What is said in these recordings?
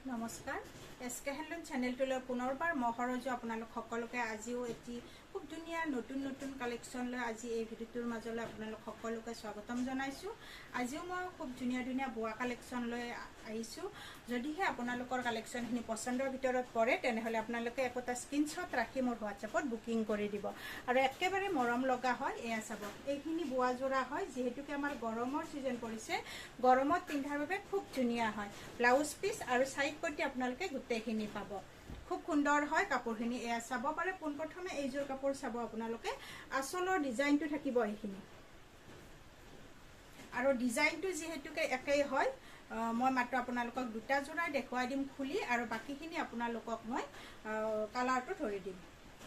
নমস্কাৰ SK handloom চেনেলটোলৈ পুনৰবাৰ মহৰজু আপোনালোক সকলোকে আজিও এটি খুব ধুনীয়া নতুন নতুন কালেকশ্যন লৈ আজি এই ভিডিঅ'টোৰ মাজলৈ আপোনালোক সকলোকে স্বাগতম জনাইছোঁ। আজিও মই খুব ধুনীয়া ধুনীয়া বোৱা কালেকশ্যন লৈ আহিছোঁ। যদিহে আপোনালোকৰ কালেকশ্যনখিনি পচন্দৰ ভিতৰত পৰে তেনেহ'লে আপোনালোকে একোটা স্ক্ৰীনশ্বট ৰাখি মোৰ হোৱাটছএপত বুকিং কৰি দিব আৰু একেবাৰে মৰম লগা হয়। এয়া চাব, এইখিনি বোৱা যোৰা হয়, যিহেতুকে আমাৰ গৰমৰ ছিজন পৰিছে, গৰমত পিন্ধাৰ বাবে খুব ধুনীয়া হয়। ব্লাউজ পিচ আৰু সাইড পটি আপোনালোকে গোটেইখিনি পাব, খুব সুন্দৰ হয় কাপোৰখিনি। এয়া চাব পাৰে, পোনপ্ৰথমে এইযোৰ কাপোৰ চাব আপোনালোকে, আঁচলৰ ডিজাইনটো থাকিব এইখিনি আৰু ডিজাইনটো যিহেতুকে একেই হয়, মই মাত্ৰ আপোনালোকক দুটা যোৰাই দেখুৱাই দিম খুলি, আৰু বাকীখিনি আপোনালোকক মই কালাৰটো ধৰি দিম।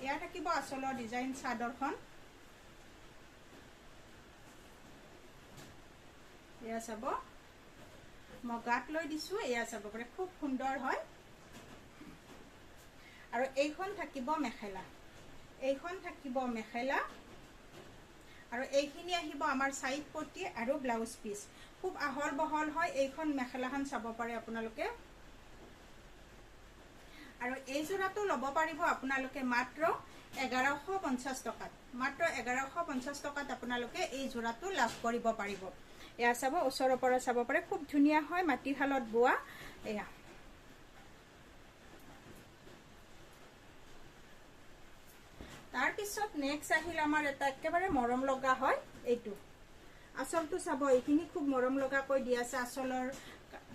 এয়া থাকিব আঁচলৰ ডিজাইন চাদৰখন। এয়া চাব, মই গাত লৈ দিছোঁ, এয়া চাব পাৰে খুব সুন্দৰ হয়। আৰু এইখন থাকিব মেখেলা, এইখন থাকিব মেখেলা, আৰু এইখিনি আহিব আমাৰ সাইড পটি আৰু ব্লাউজ পিচ। খুব আহল বহল হয় এইখন মেখেলাখন, চাব পাৰে আপোনালোকে। আৰু এই যোৰাটো ল'ব পাৰিব আপোনালোকে মাত্ৰ 1150 টকাত, মাত্ৰ 1150 টকাত আপোনালোকে এই যোৰাটো লাভ কৰিব পাৰিব। এয়া চাব, ওচৰৰ পৰা চাব পাৰে, খুব ধুনীয়া হয়, মাটিশালত বোৱা। এয়া তাৰপিছত নেক্সট আহিল আমাৰ এটা একেবাৰে মৰম লগা হয়, এইটো আঁচলটো চাব, এইখিনি খুব মৰম লগাকৈ দিয়া আছে আঁচলৰ,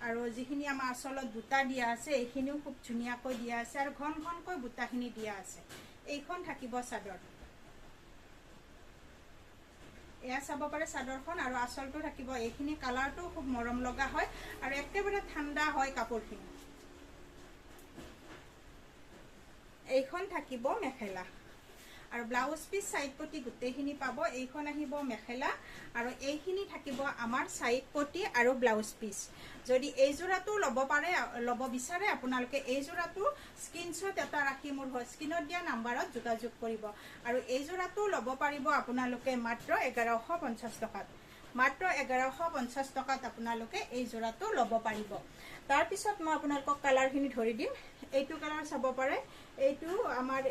আৰু যিখিনি আমাৰ আঁচলত বুটা দিয়া আছে এইখিনিও খুব ধুনীয়াকৈ দিয়া আছে, আৰু ঘন ঘনকৈ বুটাখিনি দিয়া আছে। এইখন থাকিব চাদৰ, এয়া চাব পাৰে চাদৰখন, আৰু আঁচলটো থাকিব এইখিনি। কালাৰটো খুব মৰম লগা হয় আৰু একেবাৰে ঠাণ্ডা হয় কাপোৰখিনি। এইখন থাকিব মেখেলা, আৰু ব্লাউজ পিচ সাইড পটি গোটেইখিনি পাব। এইখন আহিব মেখেলা, আৰু এইখিনি থাকিব আমাৰ সাইড পটি আৰু ব্লাউজ পিচ। যদি এই যোৰাটো ল'ব বিচাৰে আপোনালোকে এই যোৰাটো স্ক্ৰীনশ্বট এটা ৰাখি মোৰ স্ক্ৰীনত দিয়া নাম্বাৰত যোগাযোগ কৰিব। আৰু এই যোৰাটো ল'ব পাৰিব আপোনালোকে মাত্ৰ 1150 টকাত, মাত্ৰ 1150 টকাত আপোনালোকে এই যোৰাটো ল'ব পাৰিব। তাৰপিছত মই আপোনালোকক কালাৰখিনি ধৰি দিম। এইটো কালাৰ চাব পাৰে, এইটো আমাৰ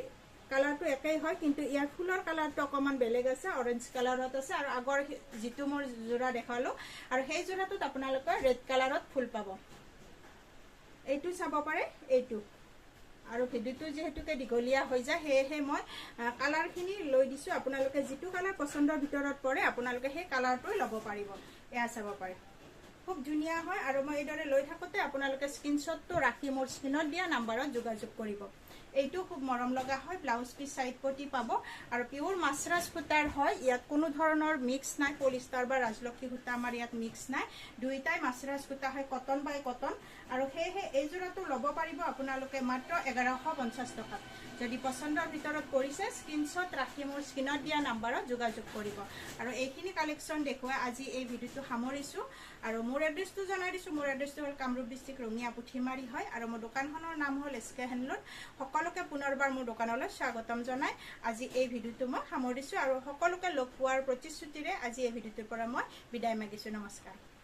কালাৰটো একেই হয়, কিন্তু ইয়াৰ ফুলৰ কালাৰটো অকণমান বেলেগ আছে, অৰেঞ্জ কালাৰত আছে। আৰু আগৰ যিটো মোৰ যোৰা দেখালো, আৰু সেই যোৰাটোত আপোনালোকে ৰেড কালাৰত ফুল পাব। এইটো চাব পাৰে, এইটো। আৰু ভিডিঅ'টো যিহেতুকে দীঘলীয়া হৈ যায়, সেয়েহে মই কালাৰখিনি লৈ দিছোঁ। আপোনালোকে যিটো কালাৰ পচন্দৰ ভিতৰত পৰে আপোনালোকে সেই কালাৰটোৱে ল'ব পাৰিব। এয়া চাব পাৰে, খুব ধুনীয়া হয়। আৰু মই এইদৰে লৈ থাকোঁতে আপোনালোকে স্ক্ৰীনশ্বটটো ৰাখি মোৰ স্ক্ৰীনত দিয়া নাম্বাৰত যোগাযোগ কৰিব। এইটো খুব মৰম লগা হয়, ব্লাউজ পিচ সাইড পটি পাব, আৰু পিয়ৰ মাছৰাজ সূতাৰ হয়। ইয়াত কোনো ধৰণৰ মিক্স নাই, পলিষ্টাৰ বা ৰাজলক্ষী সূতা আমাৰ ইয়াত মিক্স নাই, দুইটাই মাছৰাজ সূতা হয়, কটন বাই কটন। আৰু সেয়েহে এই যোৰাটো ল'ব পাৰিব আপোনালোকে মাত্ৰ 1150 টকাত। যদি পচন্দৰ ভিতৰত পৰিছে স্ক্ৰীনশ্বট ৰাখি মোৰ স্ক্ৰীনত দিয়া নাম্বাৰত যোগাযোগ কৰিব। আৰু এইখিনি কালেকশ্যন দেখুৱাই আজি এই ভিডিঅ'টো সামৰিছোঁ। আৰু মোৰ এড্ৰেছটো জনাই দিছোঁ, মোৰ এড্ৰেছটো হ'ল কামৰূপ ডিষ্ট্ৰিক্ট, ৰঙিয়া পুথিমাৰি হয়, আৰু মোৰ দোকানখনৰ নাম হ'ল এসকে হেণ্ডলুম। সকলোকে পুনৰবাৰ মোৰ দোকানলৈ স্বাগতম জনাই আজি এই ভিডিঅ'টো মই সামৰিছোঁ, আৰু সকলোকে লগ পোৱাৰ প্ৰতিশ্ৰুতিৰে আজি এই ভিডিঅ'টোৰ পৰা মই বিদায় মাগিছোঁ। নমস্কাৰ।